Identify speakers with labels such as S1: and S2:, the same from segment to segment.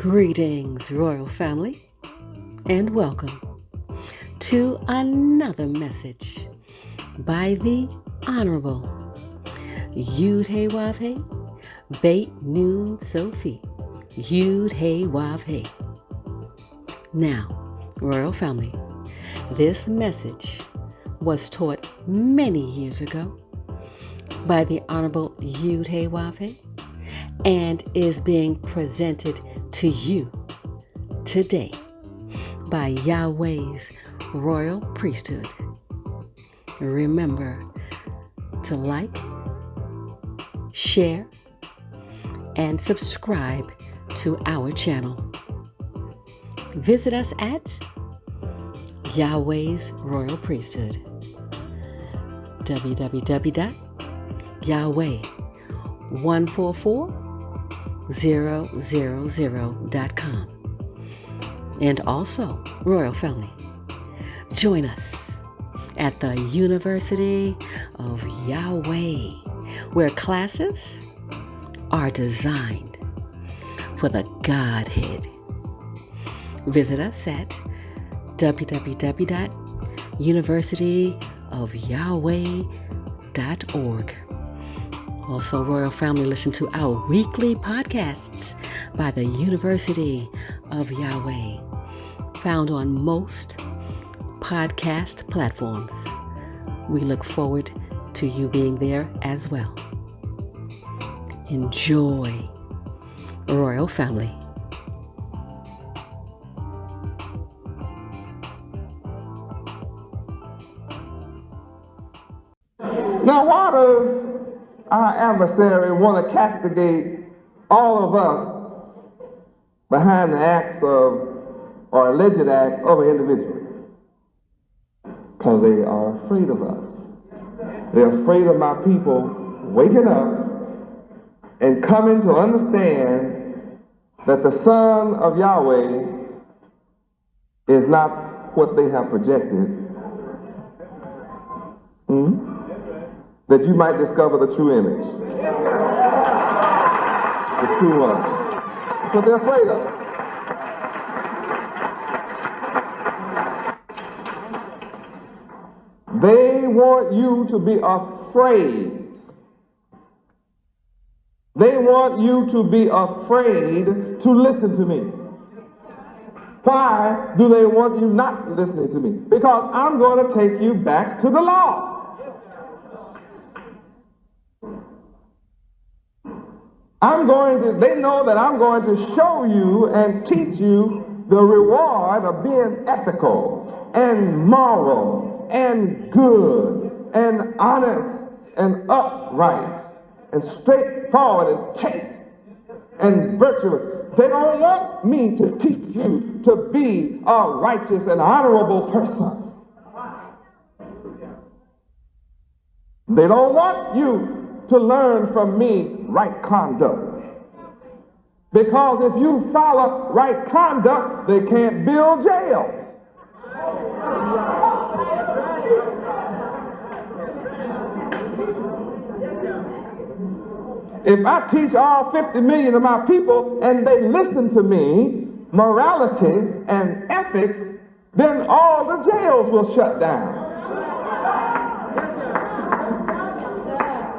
S1: Greetings, royal family, and welcome to another message by the Honorable Yahweh Beit Nun Sophie Yahweh. Now, royal family, this message was taught many years ago by the Honorable Yahweh and is being presented to you today by Yahweh's royal priesthood. Remember to like, share, and subscribe to our channel. Visit us at Yahweh's royal priesthood, www.yahweh144000.com. And also, royal family, join us at the University of Yahweh, where classes are designed for the Godhead. Visit us at www.universityofyahweh.org. Also, royal family, listen to our weekly podcasts by the University of Yahweh, found on most podcast platforms. We look forward to you being there as well. Enjoy, royal family.
S2: Now, why does our adversary want to castigate all of us behind the acts of, or alleged acts of an individual? Because they are afraid of us. They're afraid of my people waking up and coming to understand that the Son of Yahweh is not what they have projected. That you might discover the true image. The true one. That's what they're afraid of. They want you to be afraid. They want you to be afraid to listen to me. Why do they want you not listening to me? Because I'm going to take you back to the law. They know that I'm going to show you and teach you the reward of being ethical and moral and good and honest and upright and straightforward and chaste and virtuous. They don't want me to teach you to be a righteous and honorable person. They don't want you to learn from me right conduct. Because if you follow right conduct, they can't build jails. If I teach all 50 million of my people and they listen to me, morality and ethics, then all the jails will shut down.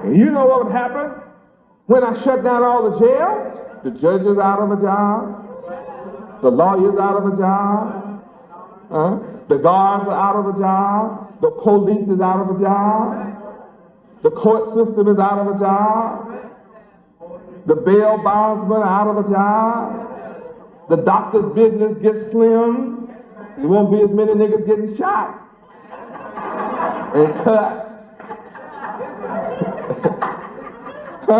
S2: And you know what would happen when I shut down all the jails? The judges out of a job, the lawyers out of a job, the guards are out of a job, the police is out of a job, the court system is out of a job, the bail bondsmen are out of a job, the doctor's business gets slim, there won't be as many niggas getting shot and cut. I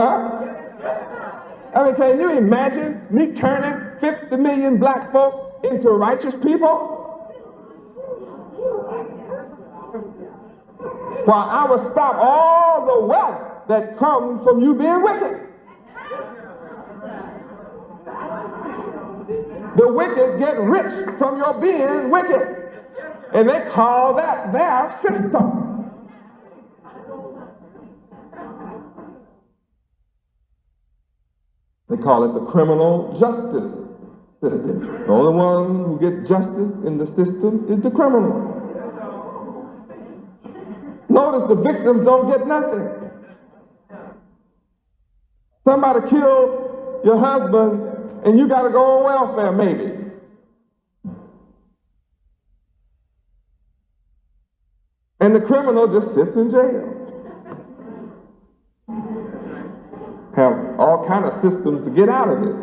S2: mean, can you imagine me turning 50 million black folk into righteous people? While I would stop all the wealth that comes from you being wicked. The wicked get rich from your being wicked. And they call that their system. They call it the criminal justice system. The only one who gets justice in the system is the criminal. Notice the victims don't get nothing. Somebody killed your husband and you got to go on welfare maybe. And the criminal just sits in jail. Have all kind of systems to get out of it.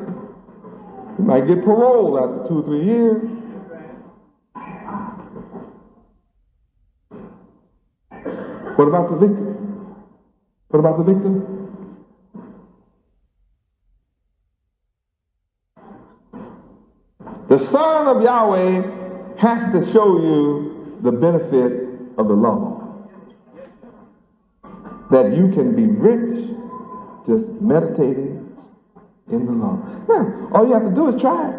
S2: You might get parole after 2 or 3 years. What about the victim? What about the victim? The Son of Yahweh has to show you the benefit of the law. That you can be rich just meditating in the law. Now, all you have to do is try it.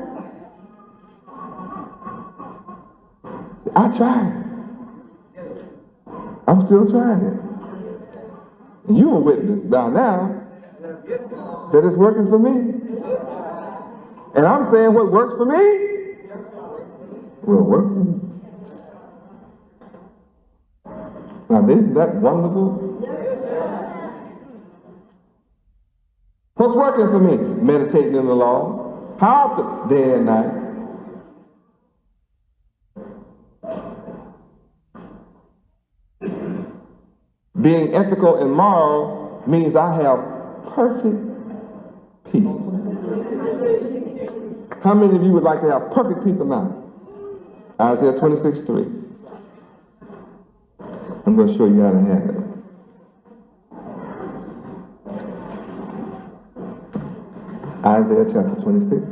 S2: I tried. I'm still trying it. And you a witness by now that it's working for me. And I'm saying what works for me will work for you. Now, isn't that wonderful? What's working for me? Meditating in the law. How often? Day and night. Being ethical and moral means I have perfect peace. How many of you would like to have perfect peace of mind? Isaiah 26:3. I'm going to show you how to have it. Isaiah chapter 26,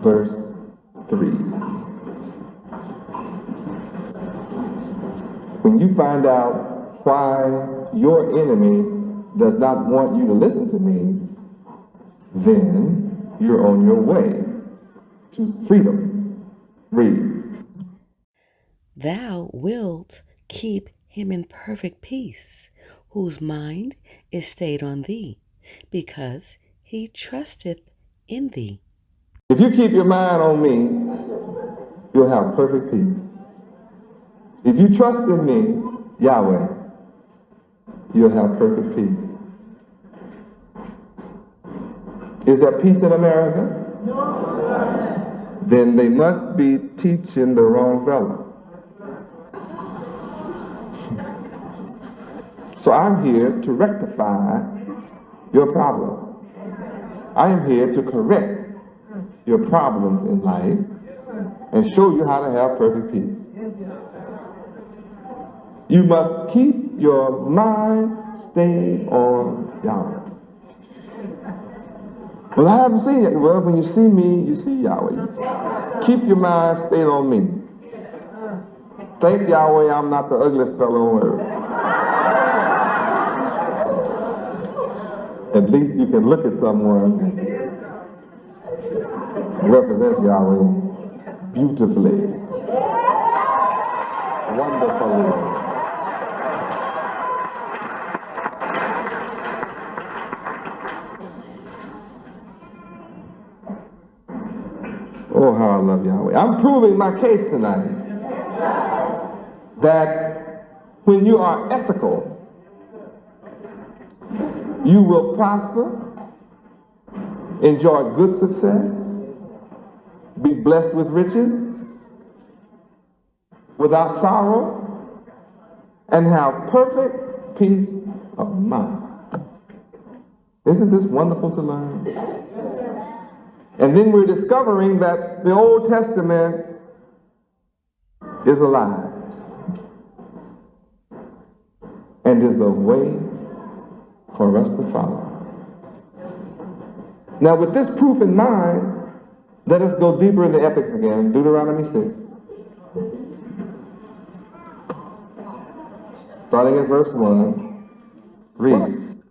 S2: verse 3. When you find out why your enemy does not want you to listen to me, then you're on your way to freedom. Read.
S1: Thou wilt keep him in perfect peace, whose mind is stayed on thee, because he trusteth in thee.
S2: If you keep your mind on me, you'll have perfect peace. If you trust in me, Yahweh, you'll have perfect peace. Is there peace in America? No. Then they must be teaching the wrong fellow. So I'm here to rectify your problem. I am here to correct your problems in life and show you how to have perfect peace. You must keep your mind stayed on Yahweh. Well, I haven't seen it. Well, when you see me, you see Yahweh. Keep your mind stayed on me. Thank Yahweh I'm not the ugliest fellow on earth. At least you can look at someone who represents Yahweh beautifully, wonderfully. Oh, how I love Yahweh. I'm proving my case tonight that when you are ethical, you will prosper, enjoy good success, be blessed with riches, without sorrow, and have perfect peace of mind. Isn't this wonderful to learn? And then we're discovering that the Old Testament is a lie and is a way for us to follow. Now, with this proof in mind, let us go deeper into ethics again. Deuteronomy 6. Starting at verse 1. Read.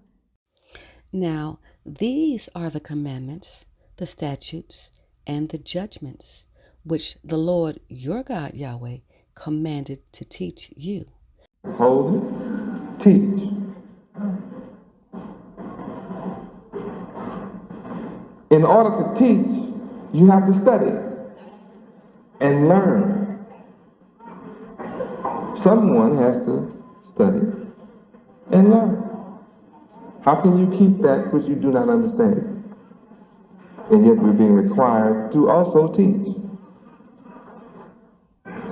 S1: Now, these are the commandments, the statutes, and the judgments, which the Lord your God, Yahweh, commanded to teach you.
S2: Hold it. Teach. In order to teach, You have to study and learn. Someone has to study and learn. How can you keep that which you do not understand? And yet we're being required to also teach.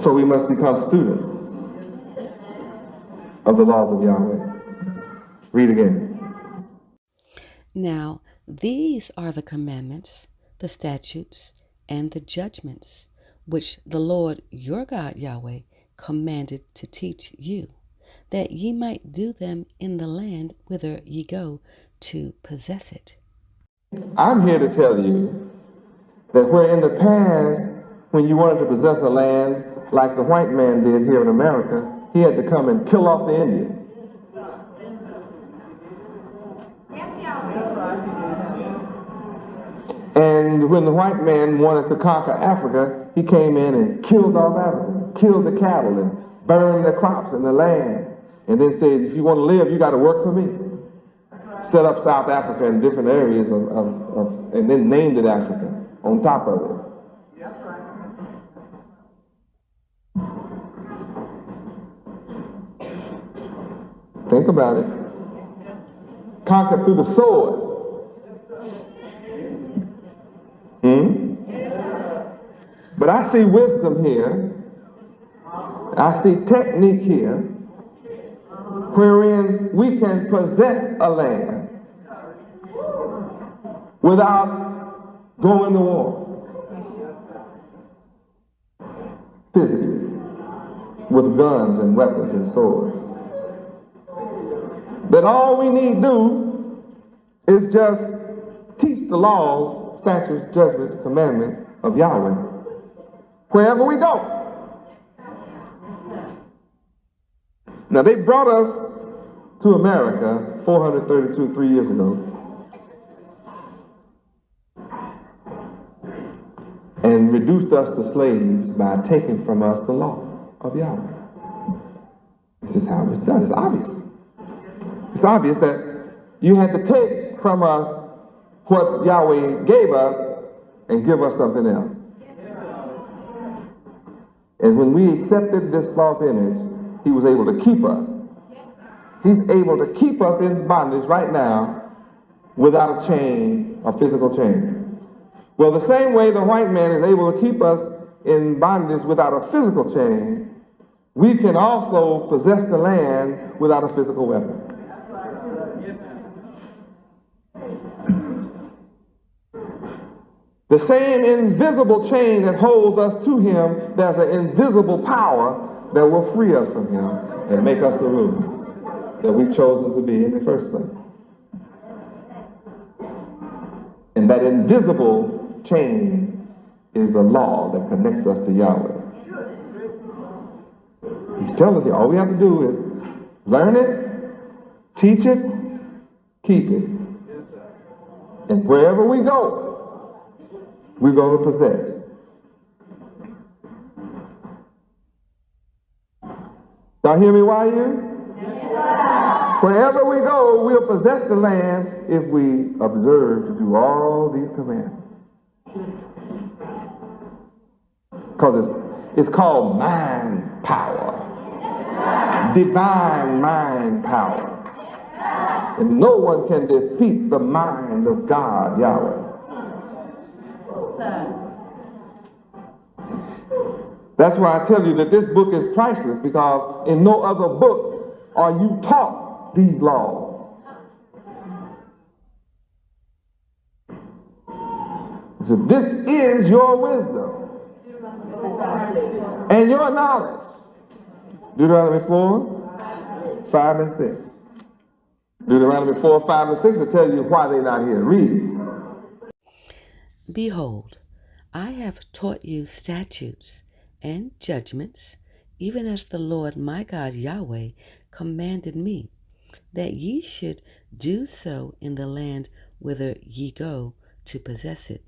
S2: So we must become students of the laws of Yahweh. Read again.
S1: Now, these are the commandments, the statutes, and the judgments, which the Lord your God Yahweh commanded to teach you, that ye might do them in the land whither ye go to possess it.
S2: I'm here to tell you that where in the past, when you wanted to possess a land like the white man did here in America, he had to come and kill off the Indian. And when the white man wanted to conquer Africa, he came in and killed off Africans, killed the cattle and burned the crops and the land, and then said, if you want to live, you got to work for me. Set up South Africa in different areas and then named it Africa on top of it. Think about it. Conquered through the sword. But I see wisdom here. I see technique here, wherein we can possess a land without going to war. Physically, with guns and weapons and swords. That all we need do is just teach the laws, statutes, judgments, commandments of Yahweh wherever we go. Now they brought us to America 3 years ago, and reduced us to slaves by taking from us the law of Yahweh. This is how it's done. It's obvious. It's obvious that you had to take from us what Yahweh gave us and give us something else. And when we accepted this false image, he was able to keep us. He's able to keep us in bondage right now without a chain, a physical chain. Well, the same way the white man is able to keep us in bondage without a physical chain, we can also possess the land without a physical weapon. The same invisible chain that holds us to him, there's an invisible power that will free us from him and make us the ruler that we've chosen to be in the first place. And that invisible chain is the law that connects us to Yahweh. He's telling us here, all we have to do is learn it, teach it, keep it. And wherever we go, we're going to possess. Y'all hear me, YU? Yes. Wherever we go, we'll possess the land if we observe to do all these commandments. Because it's called mind power. Divine mind power. And no one can defeat the mind of God, Yahweh. That's why I tell you that this book is priceless, because in no other book are you taught these laws. So this is your wisdom and your knowledge. Deuteronomy 4, 5, and 6. Deuteronomy 4, 5, and 6 will tell you why they're not here. Read.
S1: Behold, I have taught you statutes and judgments, even as the Lord my God Yahweh commanded me, that ye should do so in the land whither ye go to possess it.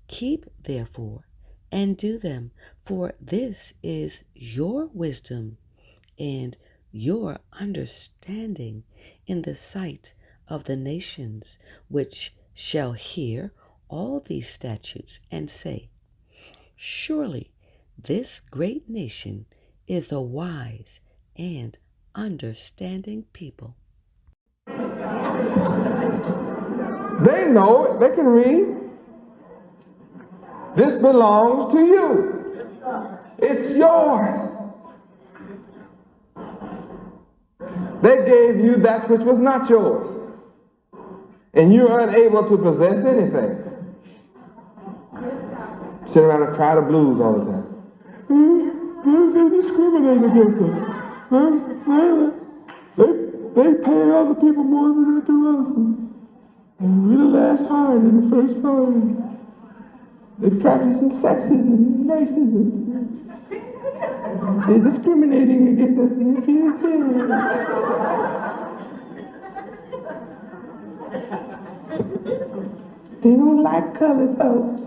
S1: Keep therefore and do them, for this is your wisdom and your understanding in the sight of the nations, which shall hear all these statutes and say, surely this great nation is a wise and understanding people.
S2: They know it. They can read. This belongs to you. It's yours. They gave you that which was not yours. And you're unable to possess anything. Sit around and cry the blues all the time. They discriminate against us. They pay other people more than they do us. And we're the last hired in the first five. They're practicing sexism and racism. They're discriminating against us in the field. They don't like colored folks.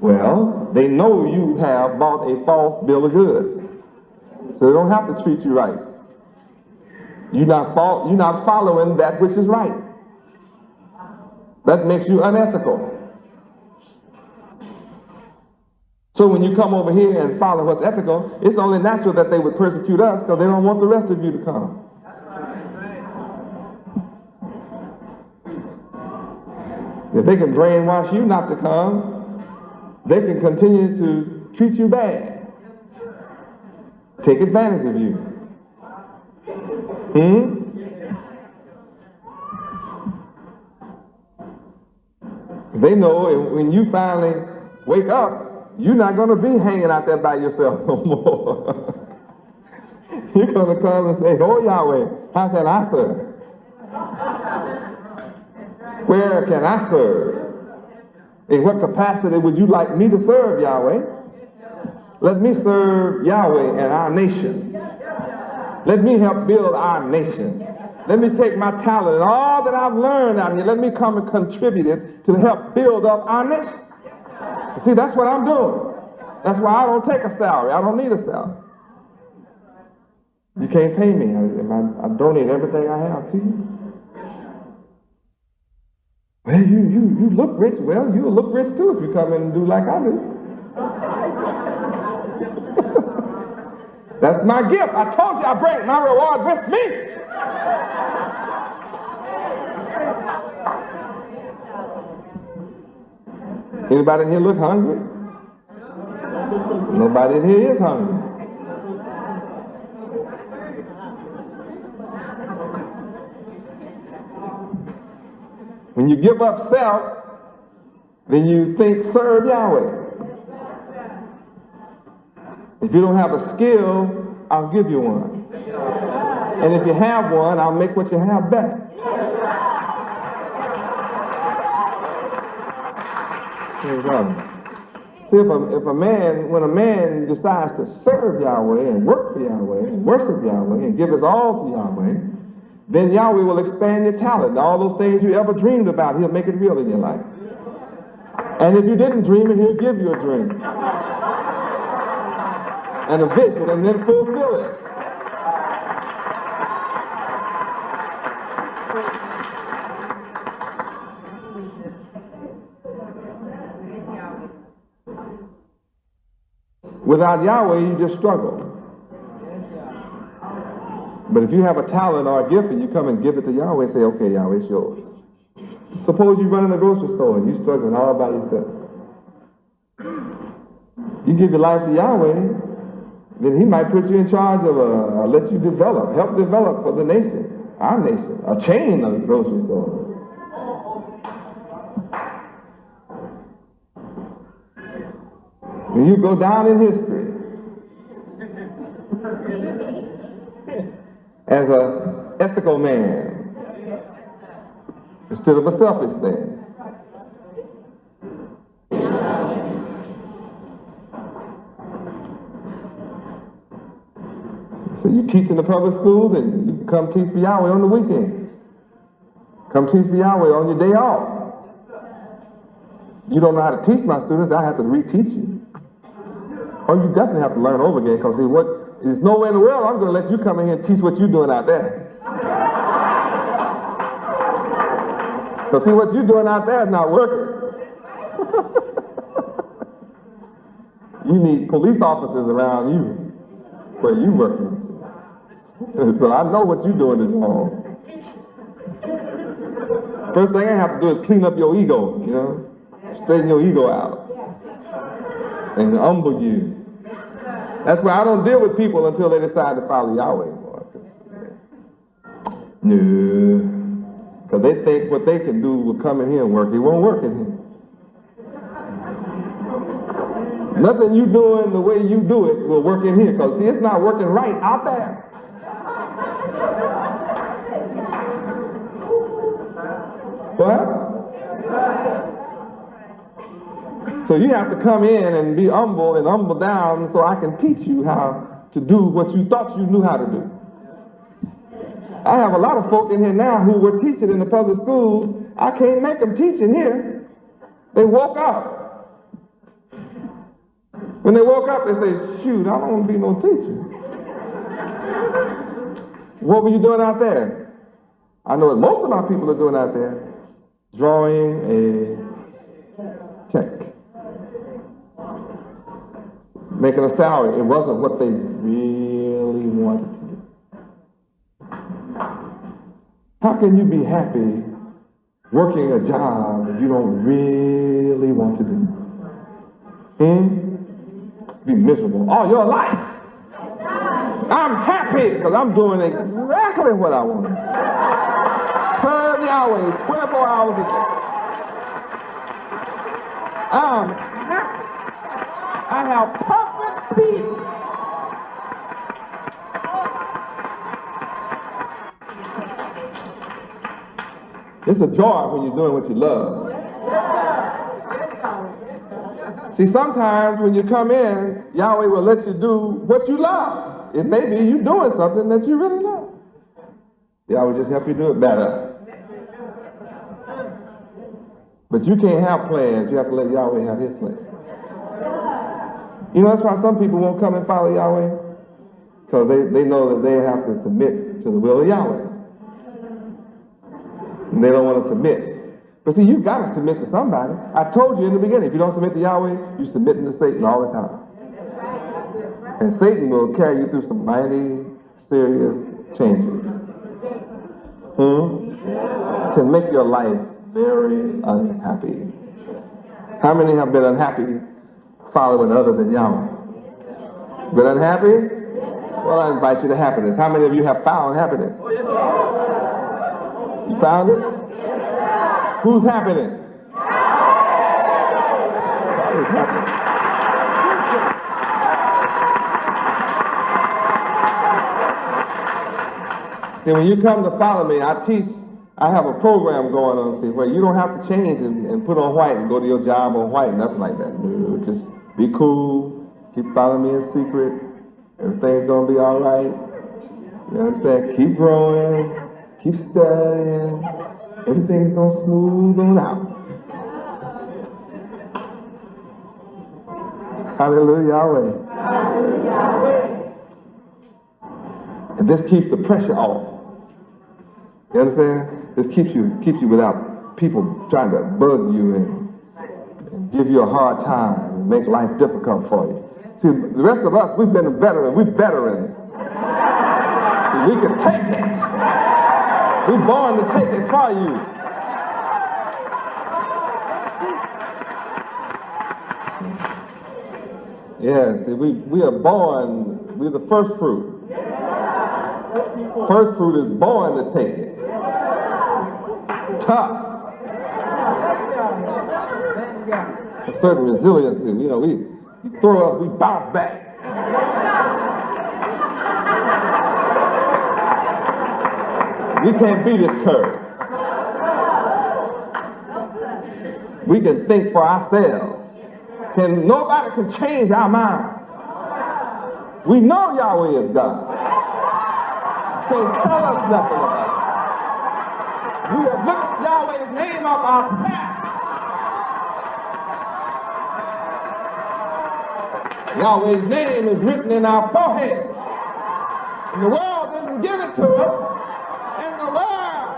S2: Well, they know you have bought a false bill of goods. So they don't have to treat you right. You're not following that which is right. That makes you unethical. So when you come over here and follow what's ethical, it's only natural that they would persecute us because they don't want the rest of you to come. If they can brainwash you not to come, they can continue to treat you bad. Take advantage of you. They know when you finally wake up, you're not going to be hanging out there by yourself no more. You're going to come and say, oh Yahweh, how can I serve? Where can I serve? In what capacity would you like me to serve, Yahweh? Let me serve Yahweh and our nation. Let me help build our nation. Let me take my talent and all that I've learned out here, let me come and contribute it to help build up our nation. See, that's what I'm doing. That's why I don't take a salary. I don't need a salary. You can't pay me. I donate everything I have to you. Well, you look rich. Well, you'll look rich too if you come in and do like I do. That's my gift. I told you I bring my reward with me. Anybody in here look hungry? Nobody in here is hungry. When you give up self, then you think serve Yahweh. If you don't have a skill, I'll give you one. And if you have one, I'll make what you have better. See, when a man decides to serve Yahweh and work for Yahweh and worship Yahweh and give his all to Yahweh, then Yahweh will expand your talent. All those things you ever dreamed about, he'll make it real in your life. And if you didn't dream it, he'll give you a dream and a vision and then fulfill it. Without Yahweh, you just struggle. But if you have a talent or a gift and you come and give it to Yahweh and say, okay, Yahweh, it's yours. Suppose you run in a grocery store and you're struggling all by yourself. You give your life to Yahweh, then he might put you in charge of let you help develop for the nation, our nation, a chain of grocery stores. When you go down in history as an ethical man instead of a selfish man. So you teach in the public schools and you come teach for Yahweh on the weekend. Come teach for Yahweh on your day off. You don't know how to teach my students, I have to reteach you. Or you definitely have to learn over again, because there's nowhere in the world I'm going to let you come in here and teach what you're doing out there. So see, what you're doing out there is not working. You need police officers around you where you working. So I know what you're doing is wrong. First thing I have to do is clean up your ego, you know, straighten your ego out and humble you. That's why I don't deal with people until they decide to follow Yahweh. No, because they think what they can do will come in here and work. It won't work in here. Nothing you doing the way you do it will work in here, because see, it's not working right out there. What? So you have to come in and be humble and humble down so I can teach you how to do what you thought you knew how to do. I have a lot of folk in here now who were teaching in the public schools. I can't make them teach in here. They woke up. When they woke up, they say, shoot, I don't want to be no teacher. What were you doing out there? I know what most of my people are doing out there. Drawing a check. Making a salary. It wasn't what they really wanted to do. How can you be happy working a job that you don't really want to do? Be miserable all your life. I'm happy because I'm doing exactly what I want. Serve Yahweh 24 hours a day. I'm happy. I have perfect peace. It's a joy when you're doing what you love. See, sometimes when you come in, Yahweh will let you do what you love. It may be you doing something that you really love. Yahweh just help you do it better. But you can't have plans. You have to let Yahweh have his plan. You know, that's why some people won't come and follow Yahweh. Because they know that they have to submit to the will of Yahweh. And they don't want to submit. But see, you've got to submit to somebody. I told you in the beginning, if you don't submit to Yahweh, you're submitting to Satan all the time. And Satan will carry you through some mighty serious changes. To make your life very unhappy. How many have been unhappy following other than Yahweh? Been unhappy? Well, I invite you to happiness. How many of you have found happiness? You found it? Whose happiness? Whose happiness? See, when you come to follow me, I have a program going on, see, where you don't have to change and put on white and go to your job on white, nothing like that. No, just be cool, keep following me in secret, everything's going to be all right. You understand? Keep growing, keep studying, everything's going to smooth on out. Hallelujah, Yahweh. Hallelujah, Yahweh. And this keeps the pressure off. You understand? This keeps you without people trying to bug you and give you a hard time and make life difficult for you. See, the rest of us, we've been veterans. We're veterans. See, we can take it. We're born to take it for you. Yeah, see, we are born, we're the first fruit. First fruit is born to take it. Tough. A certain resiliency. You know, we throw up, we bounce back. We can't be discouraged. We can think for ourselves. Nobody can change our mind. We know Yahweh is God. Can't tell us nothing about it. We have looked Yahweh's name up our past. Yahweh's name is written in our forehead. And the world didn't give it to us. And the world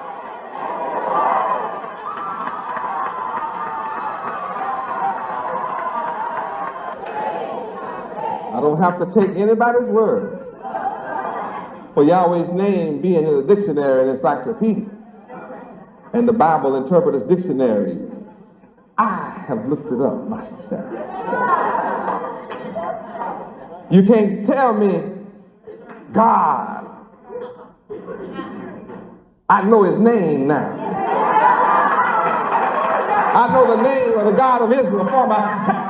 S2: don't have to take anybody's word for Yahweh's name being in the dictionary and encyclopedia and the Bible Interpreter's Dictionary. I have looked it up myself. You can't tell me God. I know his name now. I know the name of the God of Israel for myself.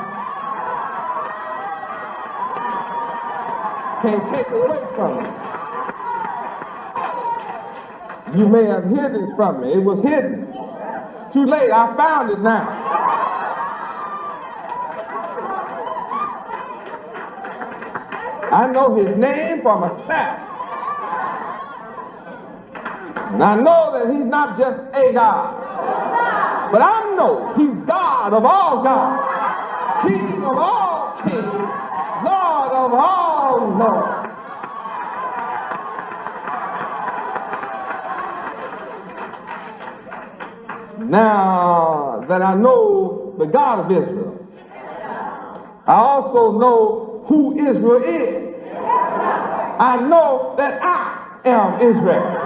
S2: Can't take it away from me. You may have hidden it from me. It was hidden. Too late. I found it now. I know his name for myself. And I know that he's not just a God. But I know he's God of all gods, King of all kings, Lord of all lords. Now that I know the God of Israel, I also know who Israel is. I know that I am Israel.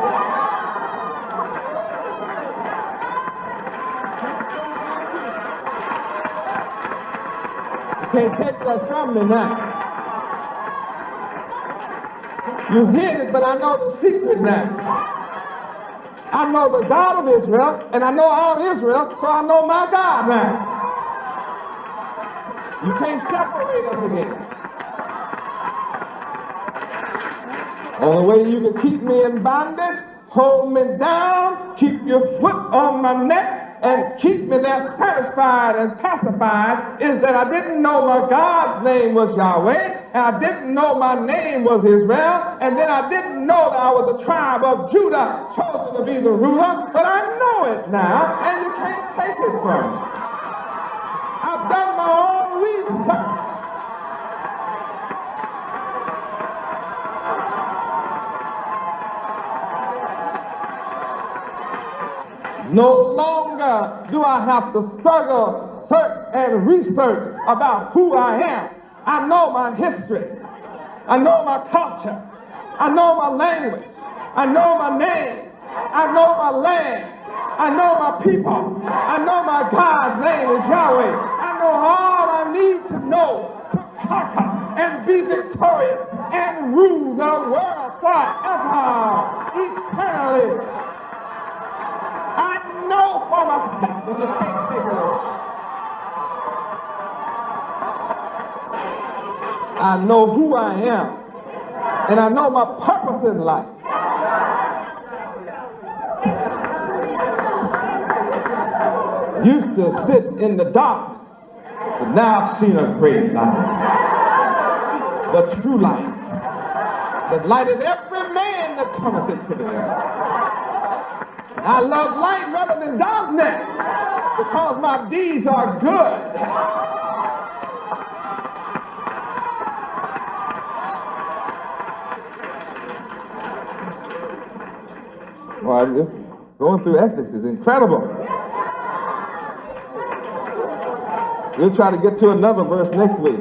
S2: Can't take that from me now. You hid it, but I know the secret now. I know the God of Israel, and I know I'm Israel, so I know my God now. You can't separate us again. Only way you can keep me in bondage, hold me down, keep your foot on my neck, and keep me there satisfied and pacified is that I didn't know my God's name was Yahweh, and I didn't know my name was Israel, and then I didn't know that I was the tribe of Judah, chosen to be the ruler, but I know it now, and you can't take it from me. I've done my own research. No longer do I have to struggle, search, and research about who I am. I know my history. I know my culture. I know my language. I know my name. I know my land. I know my people. I know my God's name is Yahweh. I know all I need to know to conquer and be victorious and rule the world forever, eternally. I know for myself that you can't take it away. I know who I am, and I know my purpose in life. Used to sit in the darkness, but now I've seen a great light. The true light that lighteth every man that cometh into the earth. I love light rather than darkness because my deeds are good. Well, just going through ethics is incredible. We'll try to get to another verse next week.